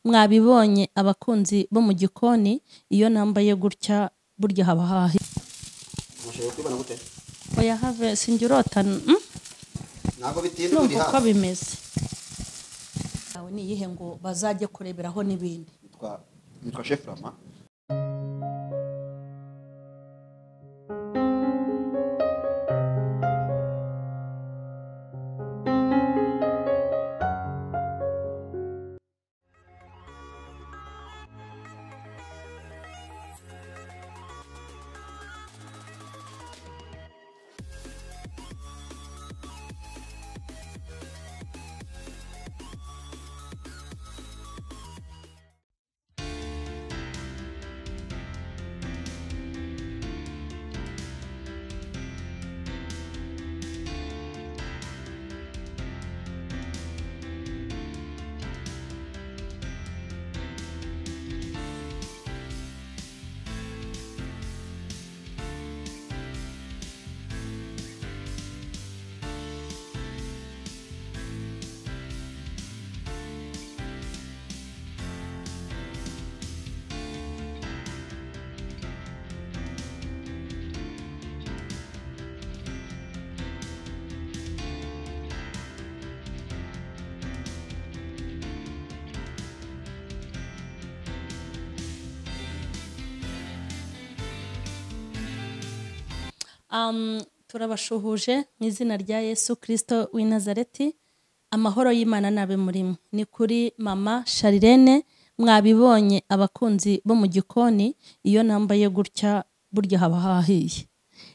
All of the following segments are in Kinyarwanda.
mwabibonye abakunzi bo mu gikoni iyo nambaye gutya burya haba hahi Mushobora kwibana gute? oya have sinjurota Ntabwo bitinda biri uko hafi. bimeze aho ni yihe ngo bazajye kureberaho n'ibindi Nitwa Chef Rama. turabashuhuje mu izina rya Yesu Kristo w'i Nazareti amahoro y'Imana nabe murimo ni kuri mama Sharirene mwabibonye abakunzi bo mu gikoni iyo nambaye gutya burya haba hahiye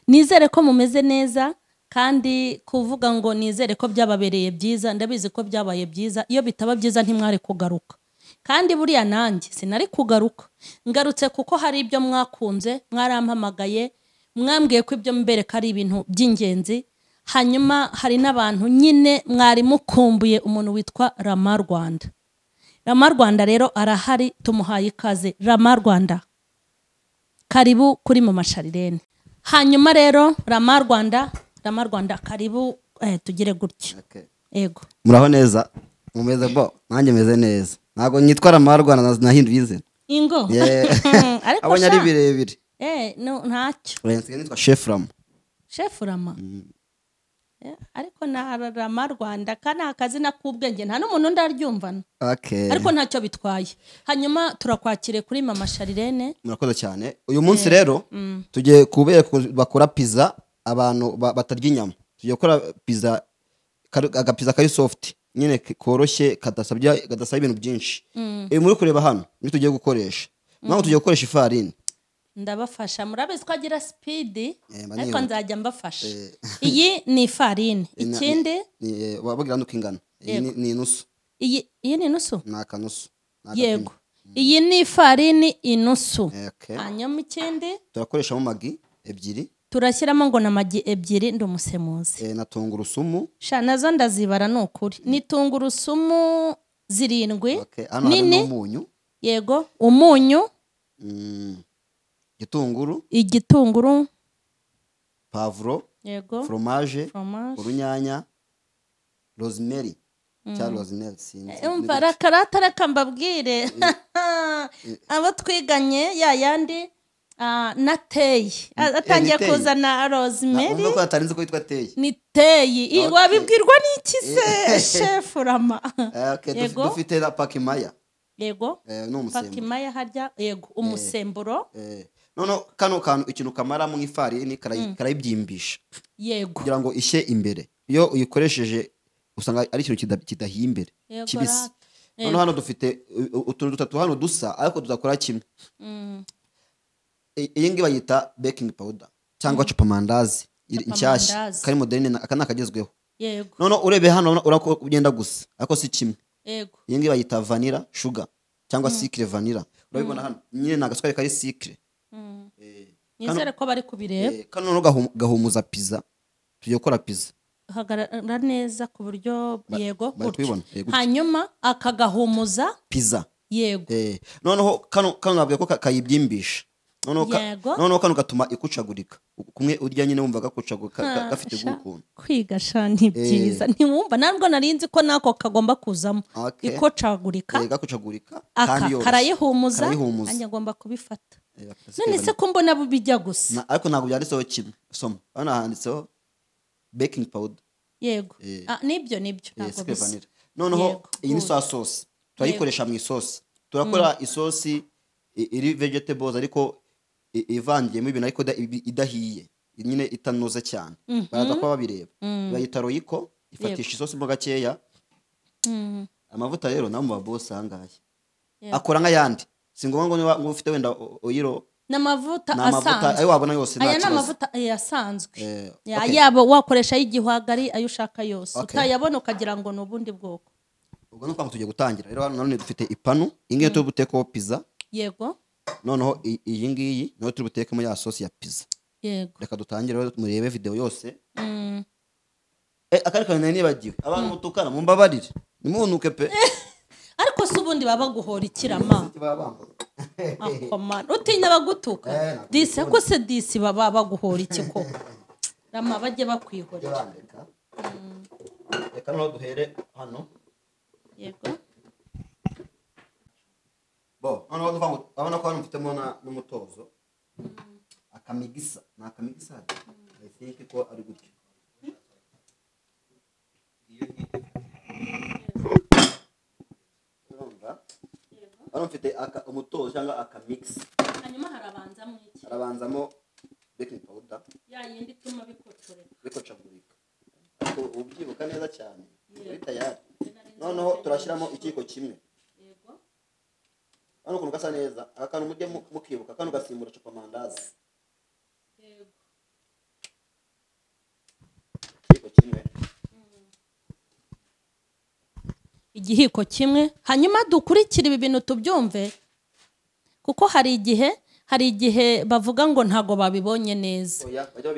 nizere ko mumeze neza kandi kuvuga ngo nizere ko byababereye byiza ndabizi ko byabaye byiza iyo bitaba byiza ntimware kugaruka kandi buriya nanjye sinari kugaruka ngarutse kuko hari ibyo mwakunze mwarampamagaye mwambwiye ko ibyo mbereka ari ibintu by'ingenzi hanyuma hari n'abantu nyine mwari mukumbuye umuntu witwa Rama Rwanda. Rama Rwanda rero arahari tumuhaye ikaze. Rama Rwanda karibu kuri mama Sharirene. Hanyuma rero Rama Rwanda karibu tugire gutya. Yego. Muraho neza. Mumeze bo nanjye meze neza. Ntago nyitwa Rama Rwanda nahinduye izina. Ingo. Ariko abonye ari birebire. No ntacyo. Urenze nitwa Chef Rama. Chef Rama. Ariko na Rama Rwanda kana akazina k'ubwenge nta n'umuntu ndaryumvana. Okay. Ariko ntacyo bitwaye. Hanyuma turakwakire kuri mama Sharirene. Murakoze cyane. Uyu munsi rero tugiye kubera bakora pizza abantu batarya inyama. Tugiye gukora pizza agapizza kari soft. Nyine koroshye kadasabye ibintu byinshi. Muri kureba hano ni tugiye gukoresha. Ntabwo tugiye gukoresha ifarini. Ndabafasha murabizi ko agira speed ariko nzajya mbafasha. Iyi ni ifarini. Ikindi wabagira nuko ingana. Iyi ni inusu. Iyi ni inusu? Ni akanusu. Yego. Iyi ni ifarini inusu. Hanyuma ikindi turakoreshamo magi ebyiri. Turashyiramo ngo na magi ebyiri ndumusemuzi. Na tungurusumu. Sha nazo ndazibara nukuri. Ni tungurusumu 7. Nini. Umunyu. Yego. Umunyu. Igitunguru. Pavuro. Yego. Fromage. Urunyanya. Rosemary. Cyangwa rosemary sinzi. Umva raka mbabwire. Abo twiganye yayandi na teyi atangiye kuzana rosemary. Nubwo atarinze ko yitwa teyi. Ni teyi. Wabibwirwa n'iki se Chef Rama? Dufite la pakimaya. Yego. Pakimaya harya yego umusemburo. Nono kano kantu ikintu kamara mu ifarini karayibyimbisha. Yego. Kugira ngo ishye imbere. Iyo uyikoresheje usanga ari ikintu kidahiye imbere. Kibisi. Nono hano dufite utuntu dutatu hano dusa ariko tuzakora kimwe. Iyi ngiyi bayita baking powder cyangwa chupamandazi inshyashya kari moderne akana kagezweho. Yego. Nono urebe hano urako ugenda gusa ariko si kimwe. Yego. Iyi ngiyi bayita vanilla sugar cyangwa sucre vanilla. Urabibona hano nyine nagaswari kari sucre. Nizere ko bari kubireba. Kano no gahumuza pizza. Tugiye gukora pizza. Hagarara neza ku buryo yego. Hanyuma akagahumuza pizza. Yego. Noneho kano nabwiye ko kayibyimbisha. Yego. noneho kano gatuma ikucagurika kumwe urya nyine wumva gakucaguka gafite ukuntu kwiga sha ni byiza ntiwumva ntabwo narinzi ko nako kagomba kuzamo ikocagurika gakucagurika kandi yoroshye karayihumuza nanjye ngomba kubifata none se ko mbona bijya gusa ariko ntabwo byanditseho kimwe soma hano handitseho baking powder yego nibyo ntabwo bisa noneho iyi ni sauce turayikoresha mu isosi turakora isosi iri vegetables ariko ivangiyemo ibintu ariko idahiye nyine itanoze cyane baraza kuba babireba bayita royiko ifatisha isosi mo gakeya amavuta rero namu ba boss ahangaye akora nk'ayandi singomba ngo ufite wenda oyiro n'amavuta asanzwe ayo wabona yose aya n'amavuta asanzwe yabo wakoresha y'igihwagari ayo ushaka yose utayabona ukagira ngo n'ubundi bwoko ubwo nuko tugiye gutangira rero hano none dufite ipanu ingiye turi buteko pizza yego noneho iyi ngiyi nayo turi butekemo ya sauce ya pizza yego reka dutangire rero murebe video yose akari kanene nibagiwe abantu mutukana mumbabarire nimunuke pe ariko se ubundi baba guhora ikirama akomana utinya bagutuka disi ko se disi baba baguhora iki ko rama bajye bakwihorera reka no duhere hano yego bo hano duvango abana ko hano mfitemo n'umutozo akamigisa I think ko ari gutyo hano mfite umutozo cyangwa akamix hanyuma harabanzamo iki harabanzamo baking powder ya yindi tuma bikocagurika ariko ubyibuka neza cyane uri tayari noneho turashyiramo ikiko kimwe yego hano kuntu gasa neza akantu mujye mukibuka kano gasimbura cupa mandazi yego ikiko kimwe igihiko kimwe hanyuma dukurikira ibi bintu tubyumve kuko hari igihe bavuga ngo ntago babibonye neza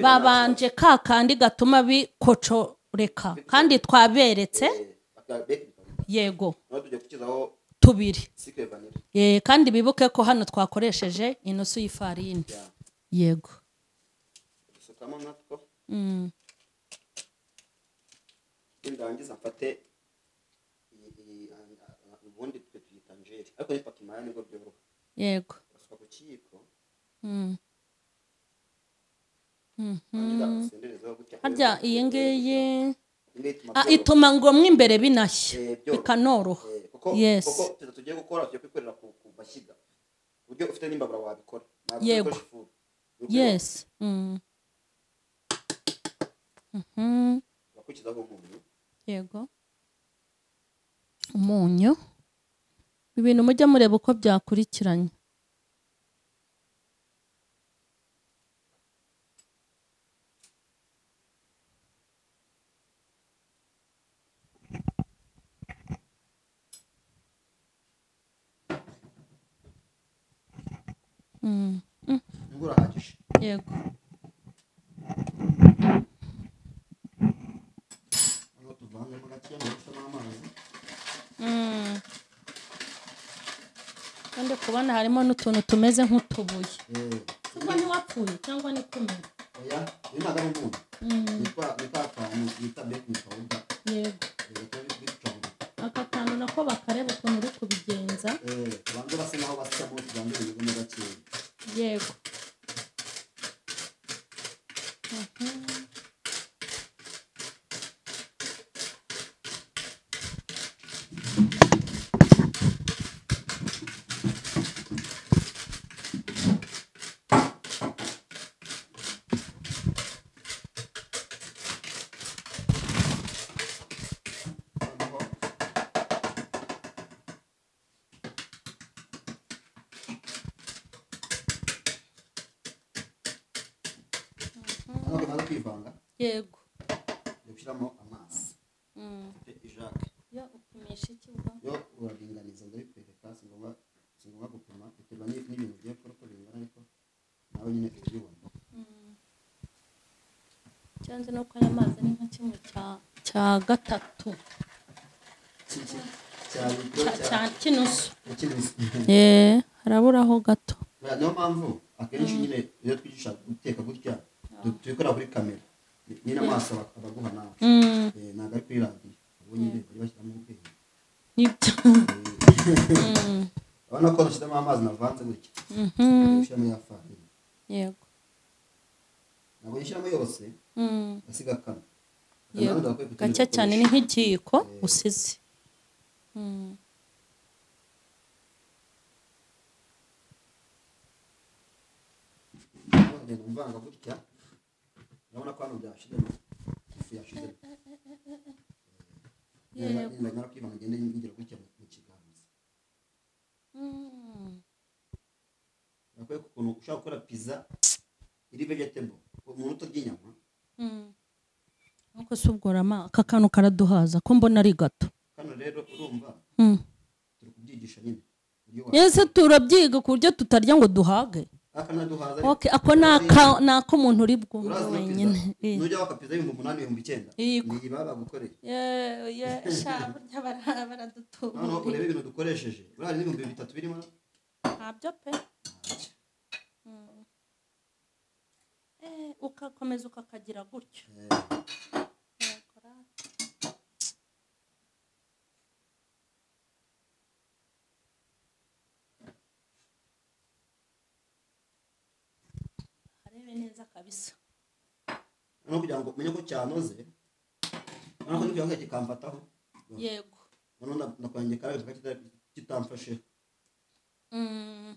babanje kandi gatuma bikocoreka kandi twaberetse yego tubiri kandi bibuke ko hano twakoresheje inusu y'ifarini yego ndangiza mfate ubundi twe tuyita njeri ariko ni pakimaya nibwo byoroha yego basuka ku kiyiko harya iyi ngiyi ituma ngo mo imbere binashya bikanoroha yes kuko tugiye gukora tugiye kwikorera ku mashyiga uburyo ufite n'imbabura wabikora yego yes bakurikizaho umunyu yego umunyu ibintu mujya mureba uko byakurikiranye urahagije yego hano tuvangemo gakeya ndetse n'amazi kandi kubona harimo n'utuntu tumeze nk'utubuye kuko ntiwapfuye cyangwa ni kumwe oya ni ntago ari umuntu nitwa akantu bita baking powder yego aka kantu nako bakareba ukuntu uri kubigenza tubanze basa naho bashyamo tubanze ibintu gakeya yego kwivanga yego gushyiramo amazi ijage yo upimisha iki ubwo yo uraringaniza ndabikwereka singomba gupima biterwa n'ibintu ugiye gukora uko bingana ariko nawe nyine ubibona cyanze nuko aya mazi ari nka kimwe cya gatatu cya kinusu haraburaho gato niyo mpamvu akenshi nyine iyo twigisha guteka gutya tubikora kuri kamera nyine amaso abaguha nawe ntabwo ari kuri radiyo ubu nyine bari bashyiramo ubwenge nibyo urabona ko dushyiramo amazi navanze gutya ushyiramo ya farini yego ntabwo yishyiramo yose asiga kano yego gake cyane ni nk'ikiyiko usize mvanga gutya urabona ko hano byashizemo ifu yashizemo nyamara kwivanga ngende ngira gutya mu kiganza nakwiye ukuntu ushaka gukora pizza iri vegetable umuntu utarya inyama nuko subworama aka kantu karaduhaza ko mbona ari gato kano rero urumva turi kubyigisha nyine ese turabyiga ku buryo tutarya ngo duhage okay ako nako umuntu uri bwumve wenyine nujya wakapiza y'ibihumbi 8,900 ni baba gukorera sha burya baradutuye no urebe ibintu dukoresheje urari n'ibihumbi 3 birimo ntabyo pe ukakomeza ukakagira gutyo neza kabisa no kugira ngo umenye ko cyanoze nako nibyo ngo kikamfataho yego none nakwangiye karabe kitamfashe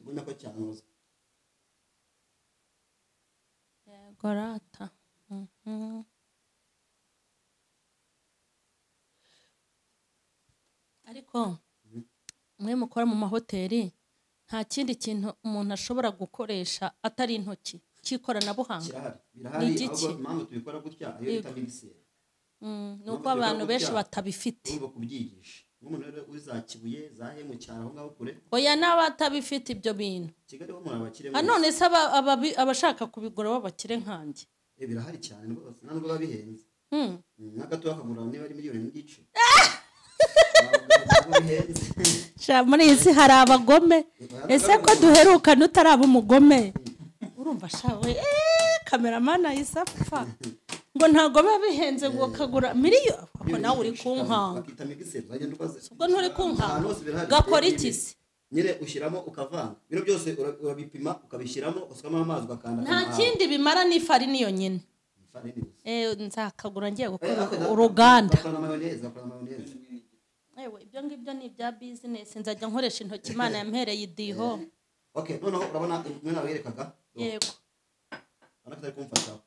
ubona ko cyanoze yego rata ariko mwe mukora mu mahoteli nta kindi kintu umuntu ashobora gukoresha atari intoki cy'ikoranabuhanga ni igiki mpamvu tubikora gutya ayo bita mixer nuko abantu benshi batabifite urumva kubyigisha nk'umuntu rero uzakibuye zahe mu cyaro aho ngaho kure oya n'abatabifite ibyo bintu Kigali ho muri abakire none se abashaka kubigura babakire nkanjye birahari cyane rwose ntabwo babihenze n'agato bakagura niba ari miliyoni n'igice muri iyi si hari abagome ese ko duheruka nutaraba umugome urumva shawe kameramani ahise apfa ngo ntabwo biba bihenze ngo kagura miliyoni ako nawe uri kunkanga ubwo nturi kunkanga gakora iki se nyine ushyiramo ukavanga bino byose urabipima ukabishyiramo usukamo amazi ugakanda nta kindi bimara n'ifarini yonyine nzakagura ngiye gukora uruganda ibyo ngibyo ni ibya bizinesi nzajya nkoresha intoki imana yampereye idiho noneho urabona imwe nawe yerekaga yego urabona ko atari kumfataho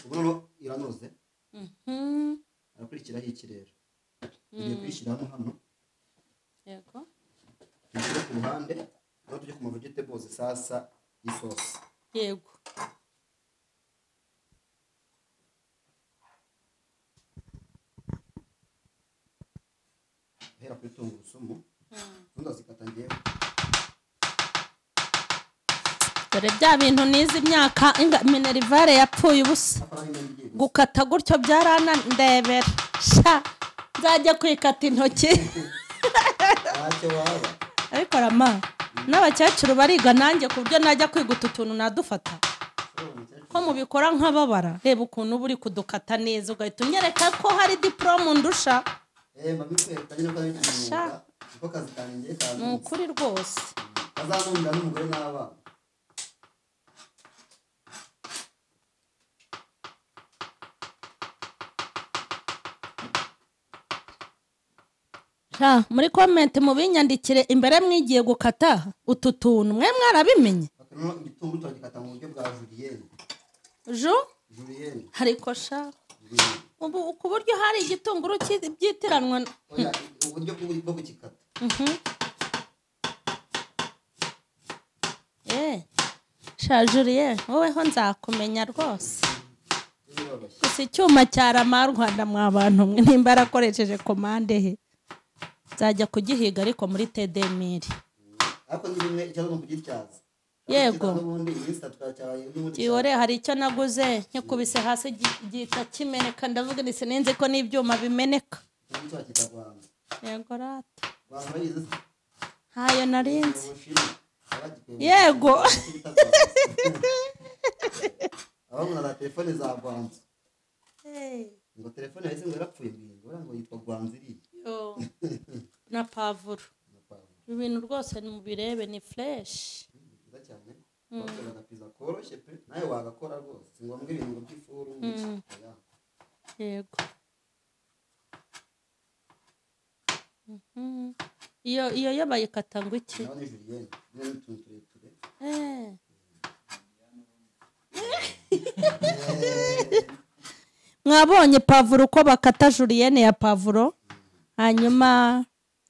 ubu noneho iranoze arakurikiraho iki rero ugiye kuyishyiramo hano yego tuyishyire ku ruhande noneho tujye ku ma vegetables sasa y'isosi yego hera kuri tungurusumu ndazikata ngewe dore bya bintu nizi imyaka minerivare yapfuye ubusa gukata gutyo byaranandebera sha nzajya kwikata intoki ariko rama n'abakecuru bariga nanjye ku buryo najya kwiga utu tuntu nadufata ko mubikora nk'ababara reba ukuntu uba uri kudukata neza ugahita unyereka ko hari diporome undusha ni ukuri rwose azanunda n'umugore n'abana muri komenti mubinyandikire imbere mwigiye gukata utu tuntu mwe mwarabimenye igitunguru turagikata mu buryo bwa juliyeni juliyeni ariko sha ubu ku buryo hari igitunguru byitiranwa uburyo bwo kugikata sha juliyeni woweho nzakumenya rwose gusa icyuma cya rama Rwanda mwa bantu mwe nimba yarakoresheje komande he nzajya kugihiga ariko muri tedemiri ariko nyine icyo no kugityaza yego kiore hari icyo naguze nkikubise hasi gita kimeneka ndavuga ni sinenze ko n'ibyuma bimeneka yego rata hayo narinze yego abamuna na telefone za Gwanzi ngo telefone yahise ngo yarapfuye ngo yitwa Gwanzi iri na pavuro ibintu rwose mubirebe ni fresh nziza cyane bakora na pizza koroshye pe nawe wagakora rwose singombwa ibintu by'ifuru yego iyo yabayikata ngo iki nawe ni Julienne ni utuntu tureture mwabonye pavuro uko bakata Julienne ya pavuro hanyuma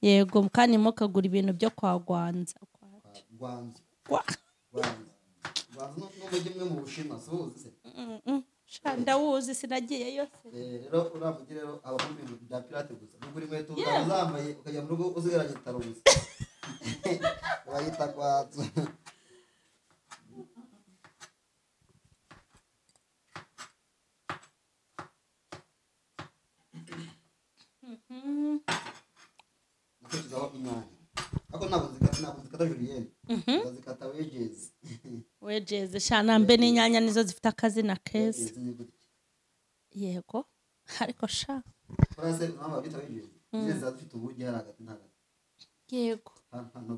yego kandi mukagura ibintu byo kwa Gwanza Gwanzi n'umujyi umwe mu Bushinwa suzi se ndawuzi sinagiyeyo rero uravugira rero abakuru ibintu bya pirate gusa ugura inkweto uzambaye ukajya mu rugo uzigaranye taro gusa bayita Gwanzi nakuzaho inyanya ako ntabwo zikata Julienne zikata wedges shana mbe n'inyanya nizo zifite akazina keza yego ariko sha Franse mama bita wedges neza zifite ubugi hari hagati ntaga yego hano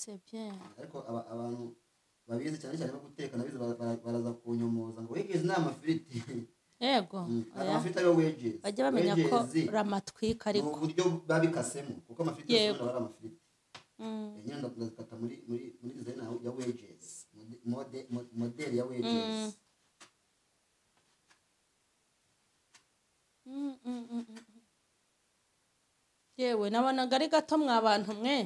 c'est bien ariko abantu babizi cyane cyane no guteka nabizi baraza kunyomoza ngo wedges ni amafiriti yego amafiriti ayo wedges bajya bamenya ko ramatwika ariko uburyo babikasemo kuko amafiriti yose bari amafiriti nyine ndazikata muri design ya wedges model ya wedges yewe nabonaga ari gato mwabantu mwe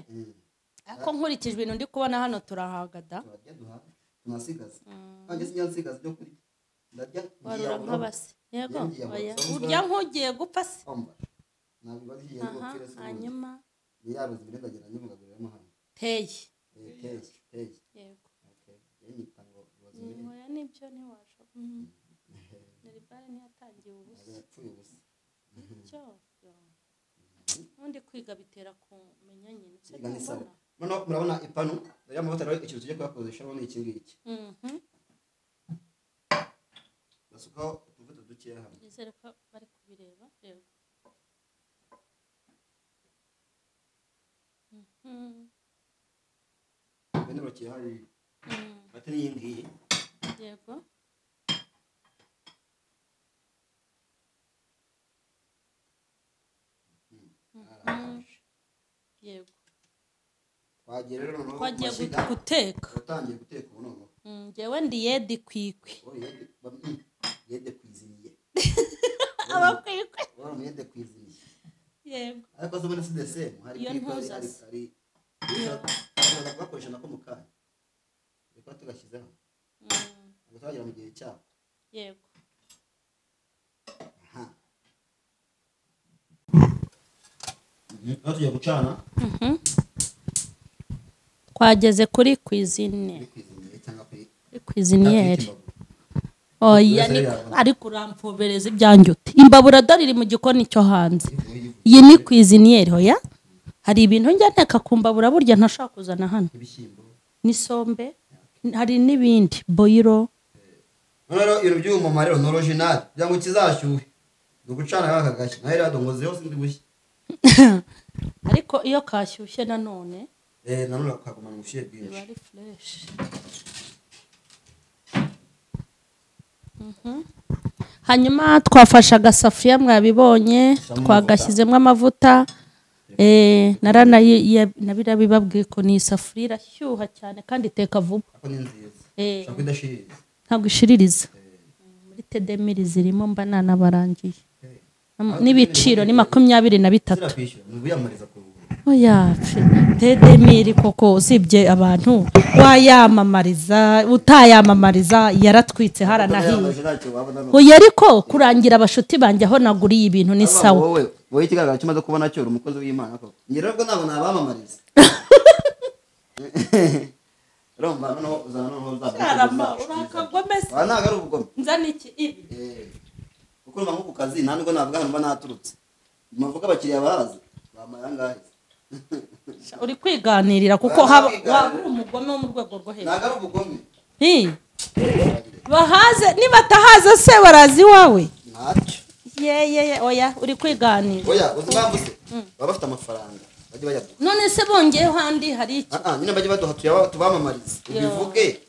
ako nkurikije ibintu ndi kubona hano turahagada tunasigaza kandi sinyansigaza byo kuri ndarya warura nk'abasi yego urya nk'ugiye gupfa se nabibaziye hanyuma yaruzi ibintu ndagera nyivugagurira hano teye yego yanyita ngo oya nibyo ntiwasha neribare ntiyatangiye ubusa yapfuye ubusa cyo undi kwiga bitera kumenya nyine Mano murabona ipanu ya mavuta rero ikintu tujye kuyakozesha ni iki ngiki basukaho utuvuta dukeya hano nizere ko bari kubireba yego bene rokiye hari ati ni ngiyi yego yego twagiye rero noneho twagiye guteka utangiye guteka ubu noneho njyewe ndi yedi kwikwi yede kwiziniye abakwikwe wari yede kwiziniye yego ariko zo muri CDC hari hari bakoresha nako mukanya reka tugashyizeho ngo twagira mu gihe cyabo yego tugiye gucana twageze kuri kwizine kwiziniyeri oya ariko uramfobereza ibyanjye uti imbabura dariri mu gikoni cyo hanze iyi ni kwiziniyeri hoya hari ibintu njya nteka kumbabura burya ntashaka kuzana hano n'isombe hari n'ibindi boyiro rero ibintu by'umumama rero ni original kugira ngo kizashyuhe ni ugucana aka gashya naho rero ngo zose ndi bushye ariko iyo kashyushye nanone nanone akagumana ubushyuhe bwinshi biba ari fresh hanyuma twafashe agasafuriya mwabibonye twagashyizemo amavuta nabirabibabwiye ko ni isafuriya irashyuha cyane kandi iteka vuba ntabwo ishiririza muri tedemiri zirimo mba nanabarangiye n'ibiciro ni 23 oya tedemiri koko usibye abantu wayamamariza utayamamariza yaratwitse haranahiye oya ariko kurangira abashuti banjye aho naguriye ibintu ni sawa wowe ikigaragara kimaze kubona cyo umukozi w'Imana ko ngero rwo nabo nabamamariza romba no uzana no uzarama urakagomese ntago ari ubugome nzana iki ibi kuko mba ku kazi ntabwo navuga hano mba naturutse muvuga abakiriya baza bamayanga uri kwiganirira kuko haba uri umugome wo mu rwego rwo hejuru. ntago ari ubugome. Bahaze nibatahaza se barazi wawe ntacyo. Ye oya uri kwiganira. Oya uzi impamvu se baba bafite amafaranga bajye bayaduha. None se bongeyeho handi hari iki? nyine bajye baduha tubamamarize ubivuge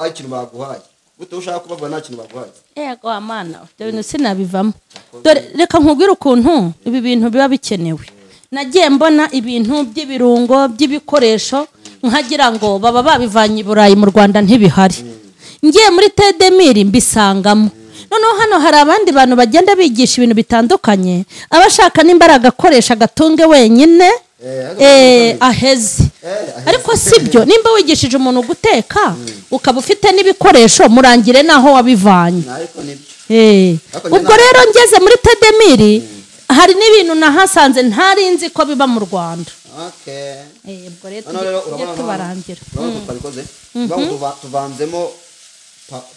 ikintu baguhaye gute ushaka kubavuga nta kintu baguhaye. Yego amana ibyo bintu sinabivamo. Dore reka nkubwire ukuntu ibi bintu biba bikenewe. Nagiye mbona ibintu by'ibirungo by'ibikoresho nkagira ngo baba babivanye i Burayi mu Rwanda ntibihari. Ngiye muri Tedemiri mbisangamo. Noneho hano hari abandi bantu bagenda bigisha ibintu bitandukanye abashaka n'imbaraga akoresha gatunge wenyine aheze. Ariko sibyo nimba wigishije umuntu guteka ukaba ufite n'ibikoresho murangire naho wabivanye. Ubwo rero ngeze muri Tedemiri hari n'ibintu nahasanze ntarinzi ko biba mu Rwanda. Ubwo rero tubarangira tuvanzemo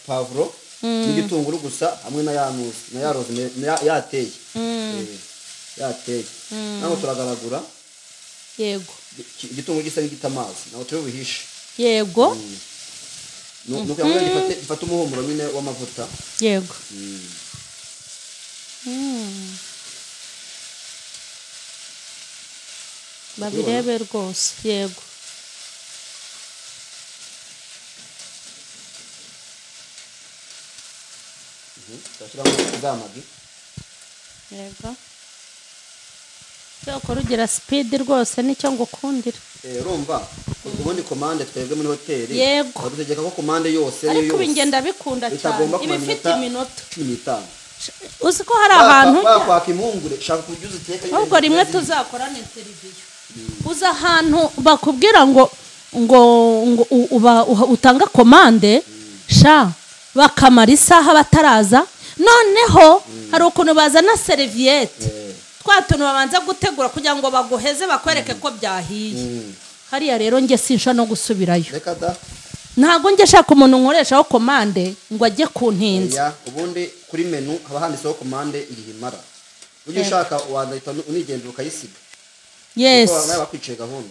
pavuro n'igitunguru gusa hamwe na ya roze yateye naho turagaragura. Yego igitunguru gisa n'igita amazi naho turi buhishe. Yego nuko gifata umuhumuro nyine w'amavuta. Yego babirebe rwose. Yego yego cyo kurugira speed rwose nicyo ngukundira. Urumva ubundi commande twebwe muri hoteli yego dutegeka ko commande yose ariko bingenda bikunda cyane ibifite iminota 15. Uzi ko hari ahantu bakwaka impungure shaka kubyuza uteka. Ahubwo rimwe tuzakorana interview uza ahantu bakubwira ngo utanga commande sha bakamara isaha bataraza. Noneho hari ukuntu bazana serviette twatuntu babanza gutegura kugira ngo baguheze bakwereke ko byahiye. Hariya rero nge sinsha no gusubirayo. Reka da ntago nge shaka umuntu nkoreshaho commande ngo ajye kuntinza. Ubundi kuri menu haba handitseho commande igihimara ujye ushaka wandahita unigendera ukayisiga. Yes nawe bakwicaye gahunda.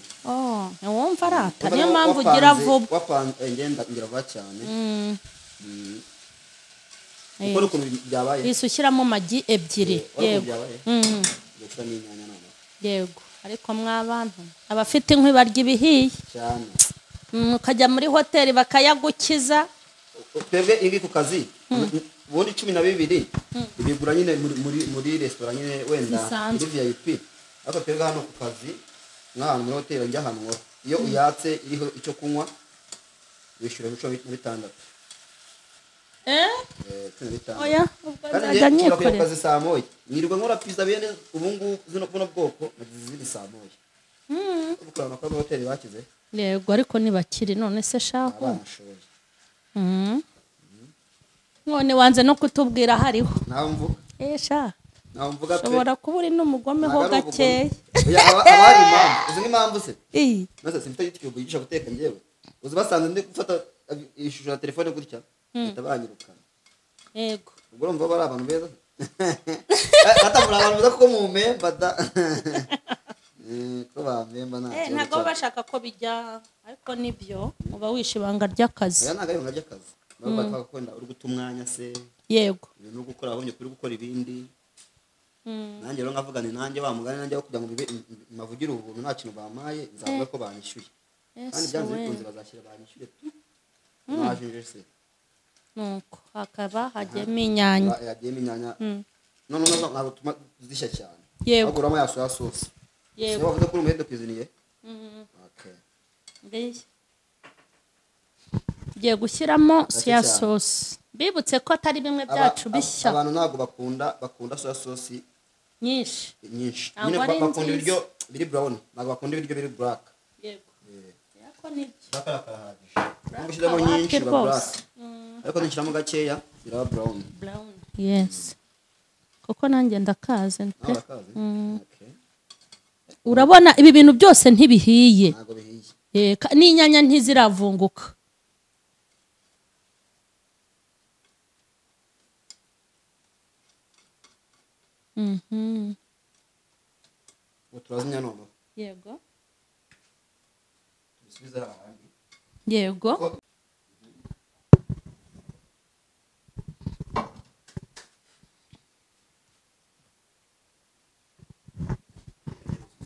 Wumva arata niyo mpamvu ugira vuba ngenda ngira vuba cyane. Uko ukuntu byabaye bisukiramo magi ebyiri. Yego yego ariko mwabantu abafite inkwi barya ibihiye cyane ukajya muri hoteli bakayagukiza. Twebwe ingi ku kazi ubundi 12 ibigura nyine muri restaurant nyine wenda muri VIP. Ariko twebwe hano ku kazi nk'ahantu muri hoteli njya hano iyo uyatse iriho icyo kunywa wishyura 16. Oya ubwo njya kazi saa moya nirirwa nkora pizza bene ubungu zino buno bwoko nazizindi saa moya. Ubukurana kwa hoteli bakize. Yego ariko nibakiri none se shaho. None wanze no kutubwira hariho. Naho mvuga. Sha. Naho mvuga pe. Shobora kuba uri n'umugome ho gakeye. Abari impamvu. Uzi impamvu se? Nase simfite YouTube yigisha guteka ngewe. Uzi basanze ndi gufata ishusho ya telefone gutya. Tabanyirukana. Yego. Ubwo urumva bari abantu beza. Atamura abantu beza ko mu memba da. Ko ba memba na. Ntago bashaka ko bijya ariko nibyo uba wishibanga ry'akazi. Ntago ari ibanga ry'akazi. Baba bakakunda uri gutumwanya se. Yego. No gukora ahonye kuri gukora ibindi. Nanjye rero nkavuga ni nanjye bamugane nanjye kugira ngo mavugire ubuntu nta kintu bamaye nzavuga ko banyishyuye. Kandi byanze bikunze bazashyira banyishyuye. Mwajije se. Nuko hakaba hagiyemo inyanya. Hagiyemo inyanya. None ntabwo tuma zishya cyane. Yego. Baguramo ya soya sauce. Yego. Se bavuze ko umuhedo kwiziniye. Okay. Ngiye. Giye gushyiramo soya sauce. Bibutse ko atari bimwe byacu bishya. Abantu ntabwo bakunda soya sauce nyinshi. Nyine bakunda ibiryo biri brown, ntabwo bakunda ibiryo biri black. Yego. Yako ni bakarahagije. Ngushyiramo nyinshi ba black. Ariko nishyiramo gakeya biraba brown. Brown. Yes. Koko nanjye ndakaze pe. Okay. Urabona ibi bintu byose ntibihiye. Ntabwo bihiye. N'inyanya ntiziravunguka. turazimya none yego bisubiza ahandi yego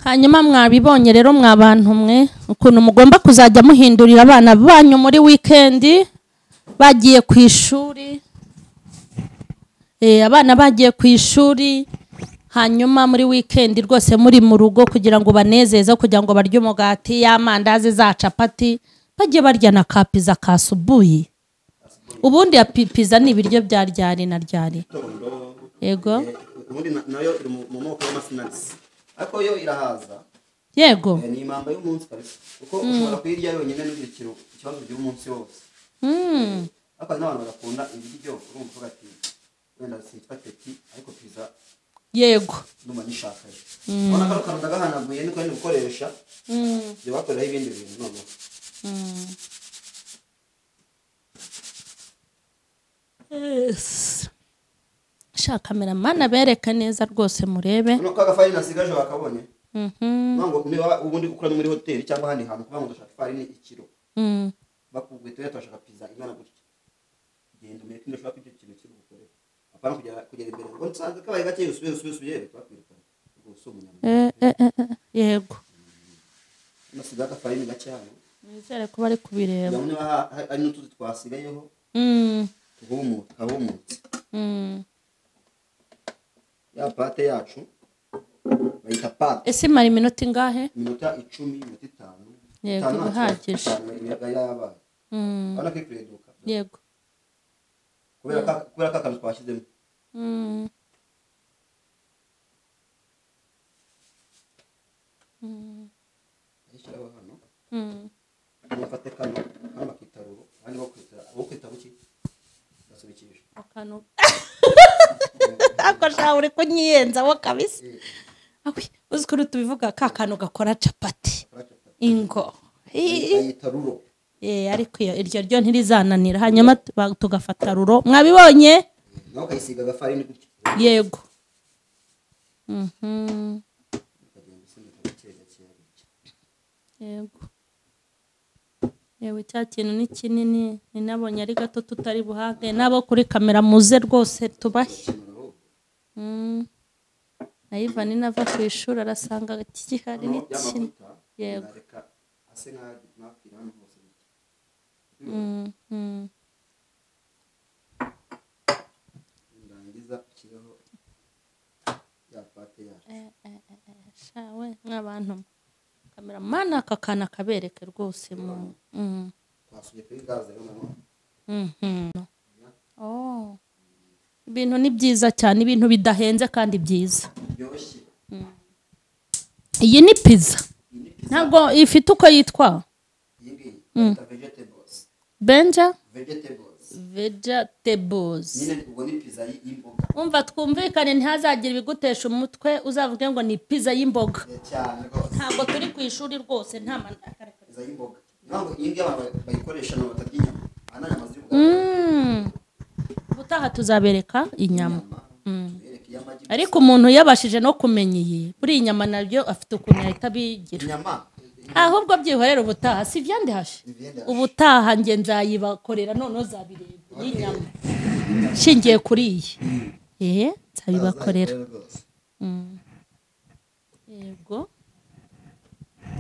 hanyuma mwabibonye rero mwa bantu mwe ukuntu mugomba kuzajya muhindurira abana banyu muri wikendi bagiye ku ishuri abana bagiye ku ishuri hanyuma muri wikendi rwose muri mu rugo kugira ngo banezeze kugira ngo barye umugati y'amandazi za capati bajye barya na ka pizza ka subuyi ubundi ya pizza ni ibiryo bya ryari na ryari yego ubundi nayo iri mu moko y'amasinakisi ariko yo irahaza yego ni impamba y'umunsi kabisa kuko ushobora kuyirya yonyine n'ugira ikibazo ugira umunsi wose ariko hari n'abantu bagakunda ibiryo urumva uvuga ati wenda sitwa peti ariko pizza yego ndumva nishakaye ubona ko akantu ndagahanaguye niko ndi gukoresha ibyo bakoreraho ibindi bintu noneho shaka kameramani abereka neza rwose murebe no ka gafarini nasigaje bakabonye ngo niba ubundi ukora muri hoteli cyangwa ahandi hantu kuvuga ngo ndashaka ifarini ikiro bakubwiye tuya turashaka pizza ingana gutya genda umenye ko ndashaka icyo kintu kiri gukora apana kugera imbere ngo nsanze kabaye gake usubiye twakwirukana ubwo so umunyama yego nasiga gafarini gake hano nizere ko bari kubireba niba hari n'utuzi twasigayeho tuhumutse ya pate yacu bayita pate ese mara iminota ingahe iminota 10 iminota 5 yego bihagije yabaye ana kwireduka yego kubera ka kantu twashyizemo ayishyiraho hano bafate kano bakitaruro abandi bakwita buki basubikisha akantu akosha uri kunyiyenza wo kabisa uzi ko tubivuga ka kantu gakora capati ingo ayitaruro ariko iryo ryo ntirizananira hanyuma tugafata ruro mwabibonye naho kayisiga gafarini gutya yego yego yewe cya kintu ni kinini ninabonye ari gato tutari buhage nabo kuri kamera muze rwose tubahe Ivan nava ku ishuri arasanga kigihari n'ikindi yego shawe nk'abantu kameramani aka kana kabereke rwose mu twasuye kuri gaze ibintu ni byiza cyane ibintu bidahenze kandi byiza iyi ni pizza ntabwo ifite uko yitwa benja vegetables umva twumvikane ntihazagira ibigutesha umutwe uzavuge ngo ni pizza y'imboga ntabwo turi ku ishuri rwose nta pizza y'imboga ntabwo iyi ngiyi bayikoresha no batarya inyama ananyama ziri ubutaha tuzabereka inyama ariko umuntu yabashije no kumenya iyi buri inyama nabyo afite ukuntu yahita bigira ahubwo byihorera ubutaha si vyande hashe ubutaha nge nzayibakorera noneho zabireba y'inyama shingiye kuri iyi nzabibakorera yego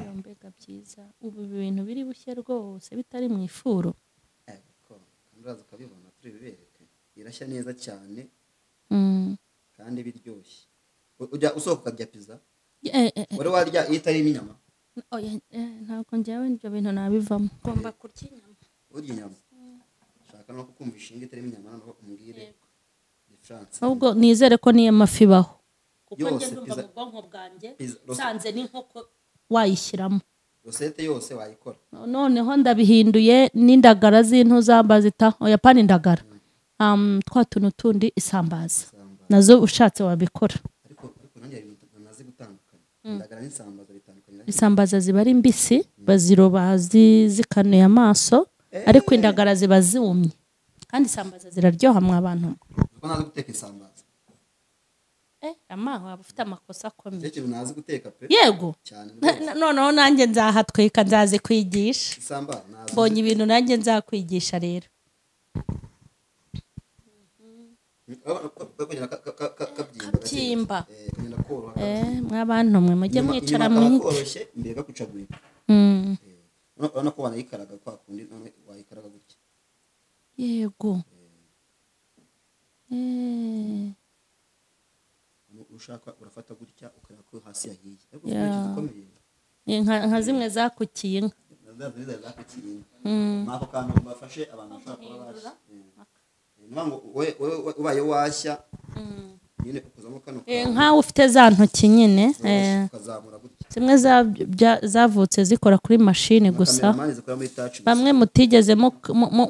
yombega byiza ubu bintu biri bushye rwose bitari mu ifuru uraza ukabibona turi bibereke irashya neza cyane kandi biryoshye ujya usohoka ukarya pizza wari warya iyo itarimo inyama ntabwo njyawe ibyo bintu nabivamo ngomba kurya inyama urya inyama shaka no kukumvisha ingi itarimo inyama noneho umbwire difference ahubwo nizere ko niyo mafi baho kuko njye ndumva mu bwonko bwanjye sanze n'inkoko wayishyiramo rosete yose wayikora noneho ndabihinduye n'indagara z'intu zambazita oyapana indagara twa tuntu tundi isambaza nazo ushatse wabikora ariko nanjye nazi gutandukanya indagara n'isambaza bitandukanye isambaza ziba ari mbisi baziroba zikanuye amaso ariko indagara ziba zumye kandi isambaza ziraryoha mwa bantu uko nazi guteka isambaza ama waba ufite amakosa akomeye cyo kintu nazi guteka pe yego cyane noneho nanjye nzahatwika nzazi kwigisha isamba nazi mbonye ibintu nanjye nzakwigisha rero kabyimba mw'abantu mwe mujye mwicara mwite imbere gakucagurika urabona ko wanayikaraga kwa kundi none wayikaraga gutya yego ushaka urafata gutya ukareba ko hasi yahiye ariko gikomeye nka zimwe zakukiye inka mwako kantu bafashe abantu bashaka kuba bashya ngo ubaye washya nyine ukuzamo kano nkawe ufite za ntoki nyine ukazamura gutya zimwe zavutse zikora kuri mashini gusa bamwe mutigeze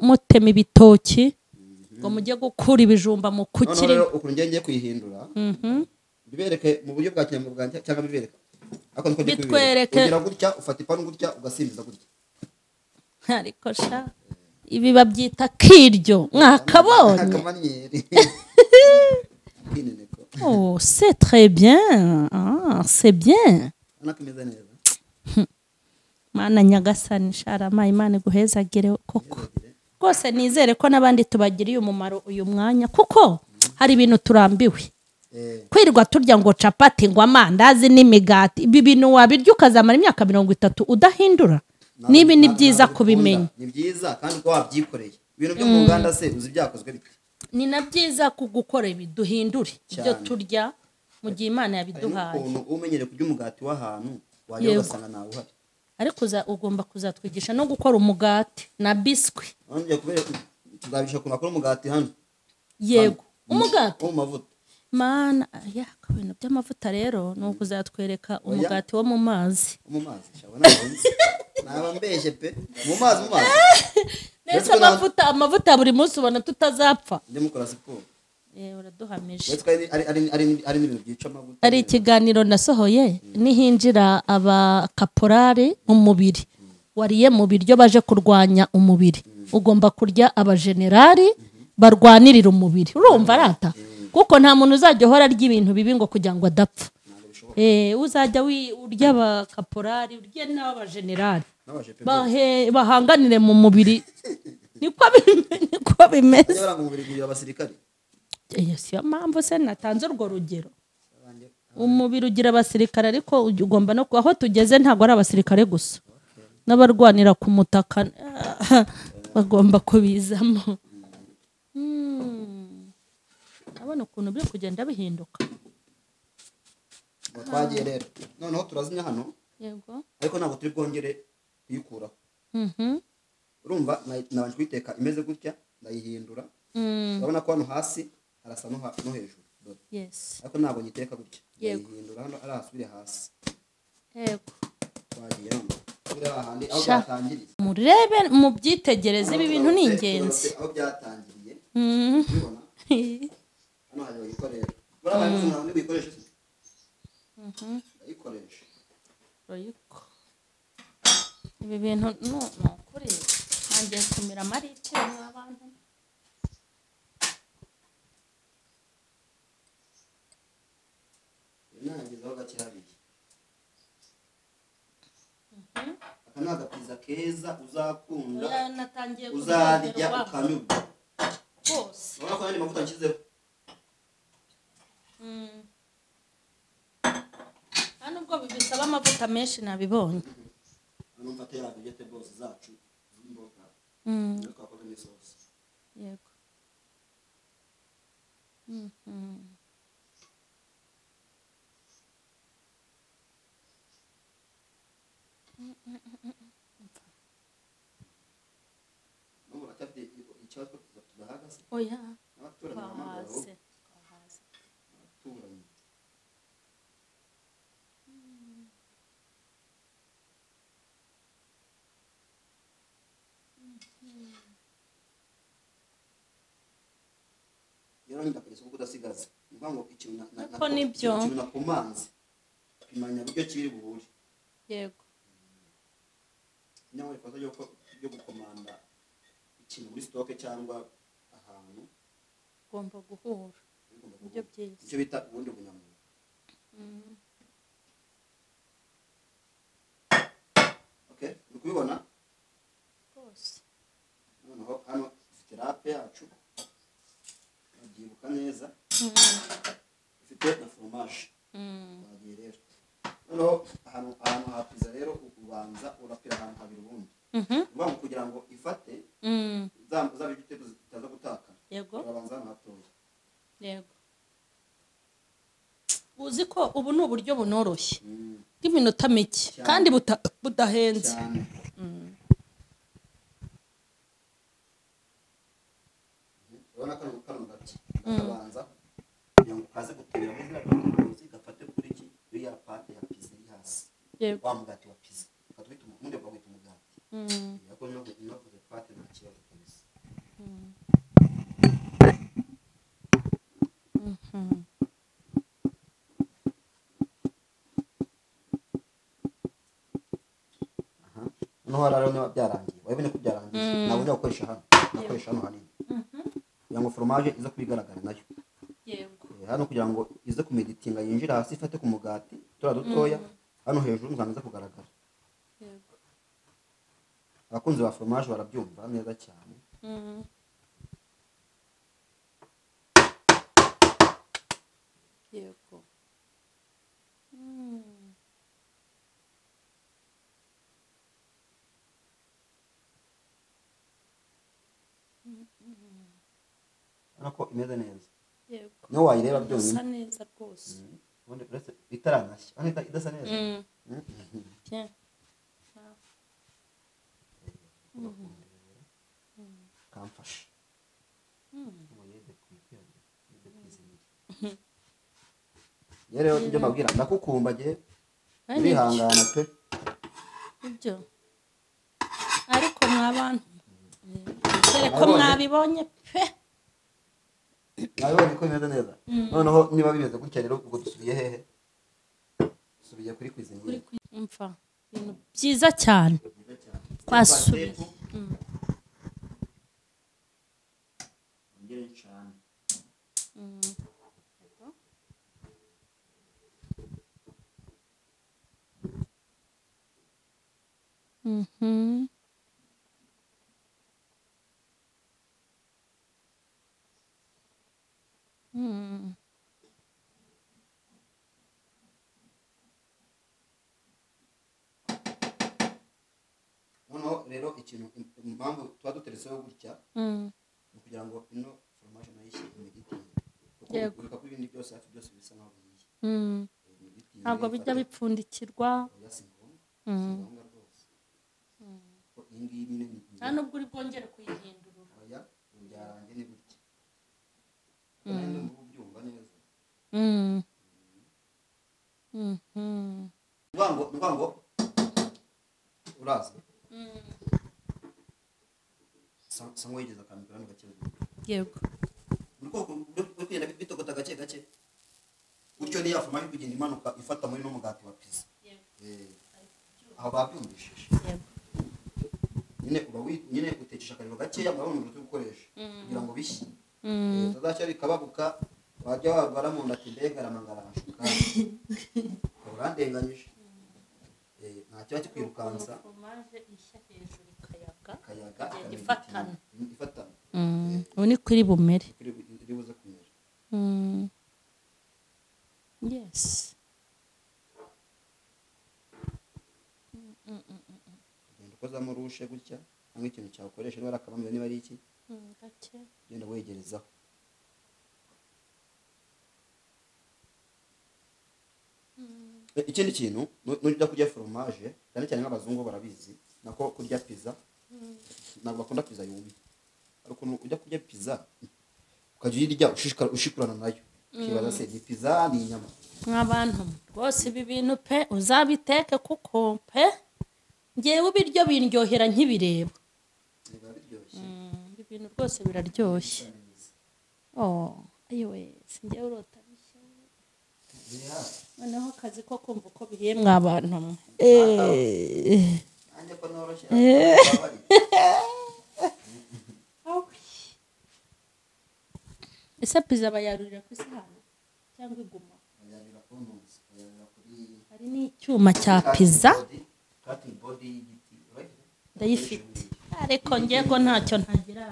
mutema ibitoki ngo mujye gukura ibijumba mu kukiri ukuntu ngiye kuyihindura bibereke mu buryo bwa kinyamwuga cyangwa bibereke bitwereke ugira gutya ufata ipanu gutya ugasimbiza gutya ariko sha ibi babyita kiryo mwakabonye oh c'est très bien c'est bien mana nyagasani sharama imana iguhezagire koko rwose nizere ko n'abandi tubagiriye umumaro uyu mwanya kuko hari ibintu turambiwe kwirwa turya ngo capati ngo amandazi n'imigati ibi bintu wabirya ukazamara imyaka 30 udahindura nibi ni byiza kubimenya ni byiza kandi ko wabyikoreye ibintu byo mu nganda se uzi byakozwe bite ni na byiza kugukora ibi duhindure ibyo turya mu gihe Imana yabiduhaye umenyere kurya umugati w'ahantu wajya ugasanga nawe uhari ariko ugomba kuzatwigisha no gukora umugati na biswi ngiye kubera tuzabisha ku makuru umugati hano yego umugati wo mavuta mana kabintu by'amavuta rero no kuzatwereka umugati wo mu mazi shabona naba mbeshe pe mu mazi nese amavuta buri munsi ubona tutazapfa ndi mukora siporo uraduhamije ari n'ibintu byica amavuta ari ikiganiro nasohoye nihinjira abakaporari mu mubiri wariye mu biryo baje kurwanya umubiri ugomba kurya abajenerali barwanirira umubiri urumva arata kuko nta muntu uzajya uhora arya ibintu bibi ngo kugira ngo adapfa uzajya urya abakaporari urya n'abajenerali bahanganire mu mubiri niko bimeze siyo mpamvu se natanze urwo rugero umubiri ugira abasirikare ariko ugomba no aho tugeze ntabwo ari abasirikare gusa n'abarwanira ku mutaka bagomba kubizamo abona ukuntu biri kugenda bihinduka twagiye rero noneho turazimya hano yego ariko ntabwo turi bwongere kuyikuraho urumva nabanje kuyiteka imeze gutya ndayihindura urabona ko hano hasi harasa no hejuru ariko ntabwo nyiteka gutya ndayihindura hano ari hasubire hasi yego twagiye hano aho byatangiriye murebe mu byitegereze ibi bintu ni ingenzi aho byatangiriye ubibona hano hari ibikoresho barabaye muzima muri bikoresho ndayikoresha ibi bintu no kuri ngiye kumira amaritiro n'abantu nagezaho gake hariya aka ni agapiza keza uzakunda uzarya ukanyurwa rwose urabona ko n'andi mavuta nshyizeho hano ubwo bisaba amavuta menshi nabibonye hano mfate ya vegetables zacu z'imboga twakoze n'isosi yego ikibazo tudahagaze oya n'abaturanyi rero ndakwiriye kuko udasigaza uvuga ngo ikintu nakumanze imanya buryo kiri buhure yego nyamara ikosa ryo gukomanda ikintu muri stock cyangwa ahantu ugomba guhura ibyo byiza icyo bita ubundi bunyamwuga. Okay, uri kubibona rwose. noneho hano ifite rape yacu urabyibuka neza, ifite na foromaje wagiye rero. noneho ahantu ha pizza rero ubanza urapira ahantu habiri ubundi uvuga ngo kugira ngo ifate za ibitego zitaza gutakara, yego urabanza hano hatoya. yego uzi ko ubu ni uburyo bunoroshye bw'iminota mike kandi budahenze cyane. urabona kano gati akabanza kugira ngo kaze gutubira muri ziriya kamuzi gafate kuri iki kuri ya pate ya pizza iri hasi, yego wa mugati wa pizza ukatwita umundi ukawita umugati, ariko navuze pate nta kibazo kabisa. noneho rero niba byarangiye wabibone ko byarangiye ntabwo ujya gukoresha hano, nakoresha hano hanini kugira ngo foromaje ize kubigaragara nayo. yego hano kugira ngo ize kumeditinga yinjira hasi ifate ku mugati turiya dutoya, hano hejuru ntabwo ize kugaragara. yego abakunzi ba foromaje barabyumva neza cyane. yego urabona ko imeze neza, yego niyo wayireba byonyine isa neza rwose. ubundi uretse itaranashya hano idasa neza. Bien. kamfasha rero ibyo mbabwira ndakukumba gihe urihangana pe. ibyo ariko mwabantu dore ko mwabibonye pe, mwabibonye ko bimeze neza. noneho niba bimeze gutya rero ubwo dusubiye hehe? dusubiye kuri kwizingira. umva ibintu byiza cyane twasubiye. ongere cyane. noneho rero ikintu impamvu tuba duteretseho gutya ni ukugira ngo ino foromaje nayo ishyire imeditingi, kuko ureka ko ibindi byose hafi byose bisa naho bihiye. ntabwo bijya bipfundikirwa, si ngombwa rwose. iyi ngiyi nyine ni nta nubwo uri bwongere kuyihindurura. oya byarangiye ni gutya kandi ndumva ubyumva neza. nuvuga ngo uraza sangwa yigeze akambwira hano gake yego uri kugenda bitogota gake gake gutyo niya foromaje kugenda imanuka ifata muri no mugati wa pizza. aho babyumvishije nyine utekesha akariro gakeya mwabona umuntu uri gukoresha kugira ngo bishye tuzashya bikababuka wajya wabara mu nda ati mbega aramangarashuka urandenganyije. nta kiba kikwirukansa foromaje ishya hejuru kayaga ifatana. ubu ni kuri bumere iri buze kumera. yes ugenda ukozamo rushe gutya cyangwa ikintu cyakoresha niba ari akabambiro niba ari iki gake ugenda wegerezaho. ikindi kintu nujya kurya foromaje cyane cyane nk'abazungu barabizi nako kurya pizza ntabwo bakunda pizza yumye, ariko ujya kurya pizza ukajya uyirya ushikurana nayo ukibaza se ni pizza ni inyama. nk'abantu rwose ibi bintu pe uzabiteke kuko pe ngewe ibiryo biryohera nk'ibireba. ibi bintu rwose biraryoshye. ayiwe singewe urota noneho akazi ko kumva uko bihiye mw'abantu mwe. ese pizza bayarurira ku isahani cyangwa iguma? Hari n'icyuma cya pizza ndayifite, ariko ngego ntacyo ntagira.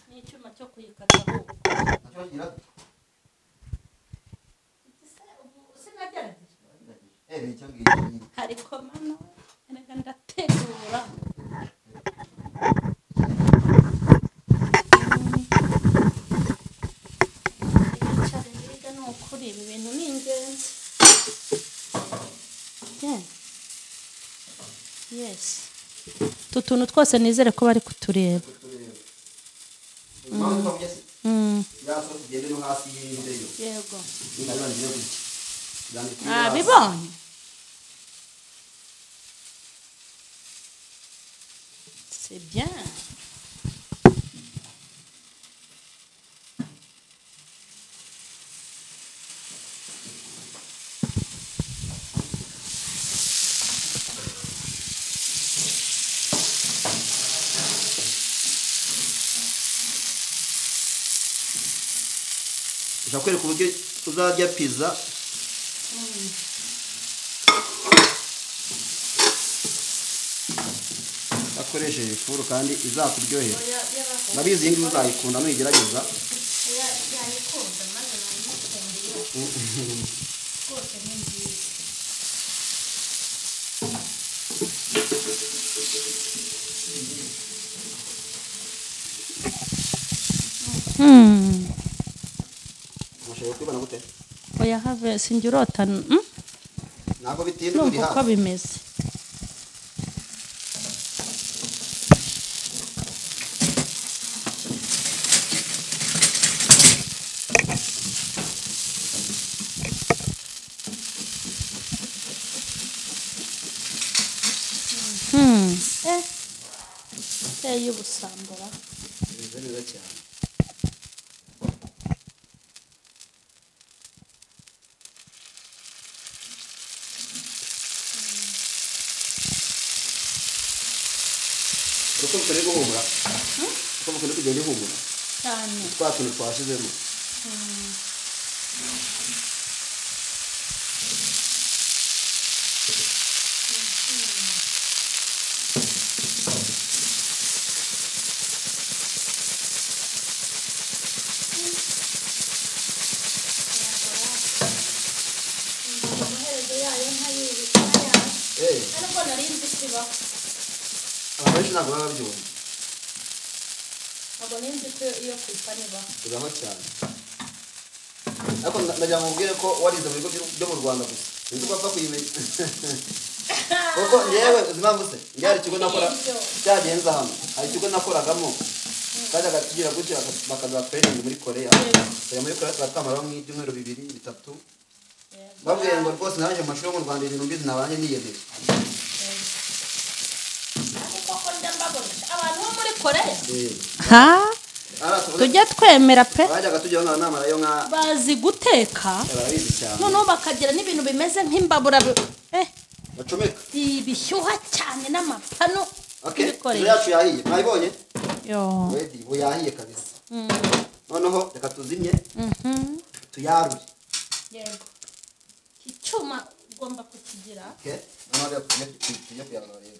N'icyuma cyo kuyikataho ariko mano erega ndategura. Ibicari biga ni ukuri, ibi bintu ni ingenzi. Yes, utu tuntu twose nizere ko bari kutureba. Yego bibonye. C'est bien. ushaka kwereka uburyo uzarya pizza akoresheje ifuru kandi izakuryohera. Nabizi iyi ngiyi uzayikunda nuyigerageza. Ushaka kubibona gute? Oya have sinjye urota. Ntabwo bitinda biri uko bimeze. Y'ubusambura bimeze neza cyane. uko mukore guhumura uko mukore kugenda ihumura cyane twa tuntu twashizemo. Abenshi ntabwo baba babyumva. Ntabwo ninzi ko iyo kwipani bibaho cyane. Ariko ndagira ngo mubwire ko warize mu bigo byo mu Rwanda gusa sinzi ko apfa kuyimenya. Kuko yewe uzimamvu se njye hari ikigo nakora cyagenza hano, hari ikigo nakoragamo kajyaga tugira gutya bakaza training muri Korea. Muri Korea turakamaraho nk'ibyumweru 2-3 babwiye ngo rwose naje mu mashuri yo mu Rwanda ibintu mbizi nabanye niyemeje. Abantu bo muri Korea tujya twemera pe, bajyaga tujya nka nama rayo nka bazi guteka noneho bakagira n'ibintu bimeze nk'imbabura bacomeka bishyuha cyane n'amapano. Ibikoresho yacu yahiye mwayibonye yo wedi buyahiye kabisa. Noneho reka tuzimye tuyarure. Yego icyuma ugomba kukigira. None tujye kuyarura rero.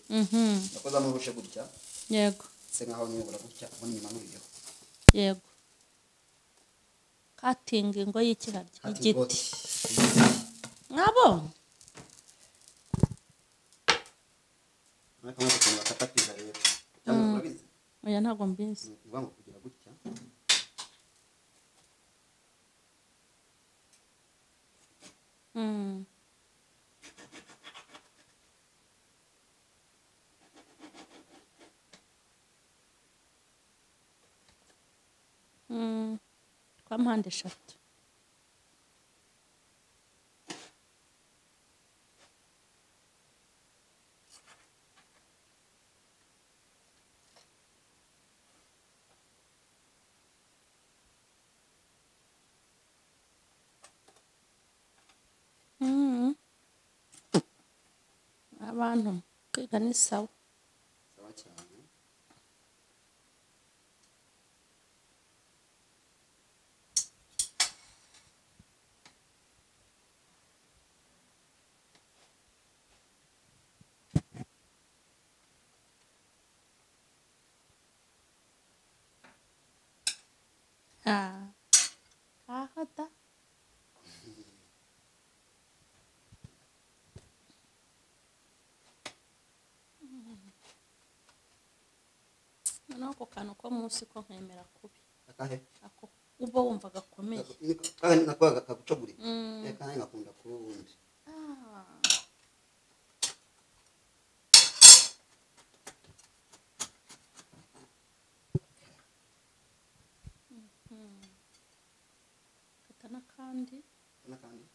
Nakoza mu rushe gutya. Yego se nkaho nyibura gutya ubona inyuma n'uriyo. Yego cutting ngo y'ikirarya igiti mwabonye. Nakamaze kumva katapizza rero. Cyangwa urabizi? Oya ntago mbizi. Uvuga ngo kugira gutya. Kwa mpande 3. abantu kwiga ni sawa. sawa cyane. Aho da. Noneho ako kantu ko munsi ko nkemera kubi. Akahe? Ako uba wumva gakomeye. Kandi nakwaga kagucagurika. Kandi ngakunda kurundi. Kata n'akandi. Nakandi.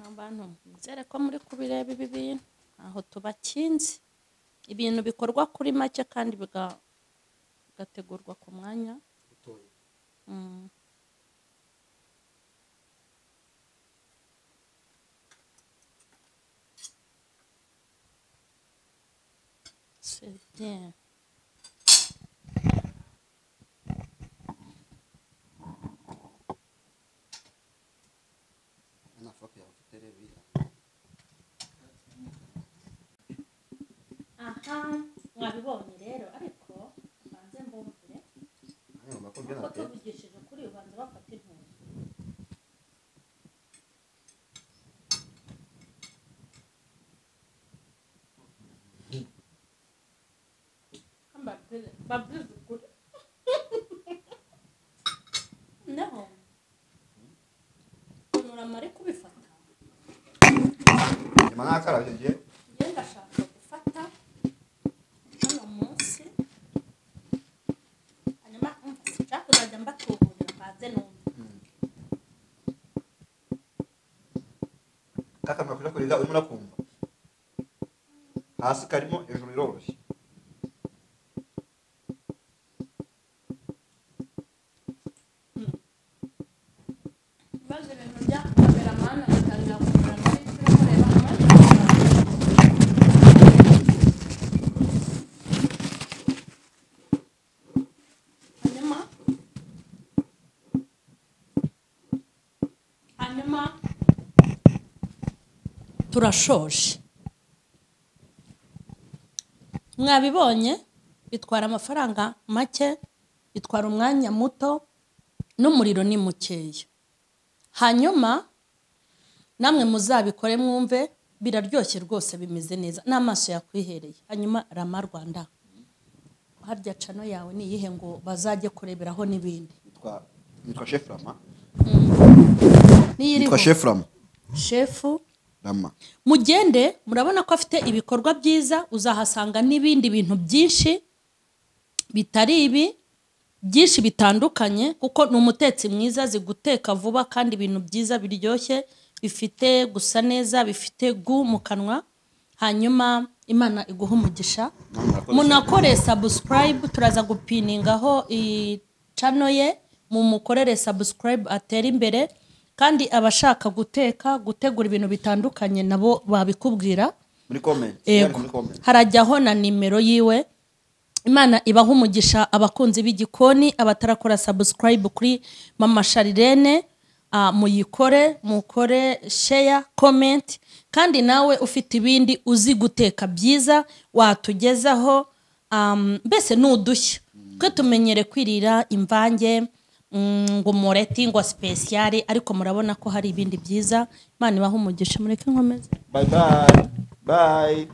Abantu nizere ko muri kubireba ibi bintu aho tubakinze ibintu bikorwa kuri make kandi bigategurwa ku mwanya Utoye. c'est bien. Nafuka ya ufite rero. Aha mwabibonye rero ariko banze mbumvire ko tuvugishije kuri ubanza bafata intuzi. Babwize ukuri. Naho unuramare kubifata. Nyuma nakarabye ngiye. Njye ndashaka gufata hano munsi hanyuma nshaka kuzajya mbatuburira mbaze numva. Kakamara kuja kurira urimo urakumva. Hasi karimo hejuru iroroshye. Baze ibintu bya kameramani agatangira kugira ngo ariko kureba hanyuma turashoje. Mwabibonye bitwara amafaranga make, bitwara umwanya muto, n'umuriro ni mukeya. Hanyuma namwe muzabikore mwumve biraryoshye rwose bimeze neza n'amaso yakwihereye. Hanyuma Rama Rwanda harya cano yawe ni iyihe ngo bazajye kureberaho n'ibindi? Nitwa Chef Rama. Nitwa Chef Rama. Chef Rama. Mugende murabona ko afite ibikorwa byiza, uzahasanga n'ibindi bintu byinshi bitari ibi, byinshi bitandukanye, kuko ni umutetsi mwiza, azi guteka vuba kandi ibintu byiza biryoshye bifite gusa neza, bifite gu mu kanwa. Hanyuma Imana iguha umugisha. Munakore subscribe, turaza gupiningaho channel ye, mumukorere subscribe atera imbere. Kandi abashaka gutegura ibintu bitandukanye nabo babikubwira muri comment. Harajyaho na nimero yiwe. Imana ibaha umugisha abakunzi b'igikoni, abatarakora subscribe kuri Mama Sharirene, mukore share, comment. Kandi nawe ufite ibindi uzi guteka byiza watugezaho, mbese nudushya. Twe tumenyere kwirira imvange, ngo moreti, ngo special, ariko murabona ko hari ibindi byiza. Imana ibaha umugisha, mureke nkomeze. Bye bye. Bye.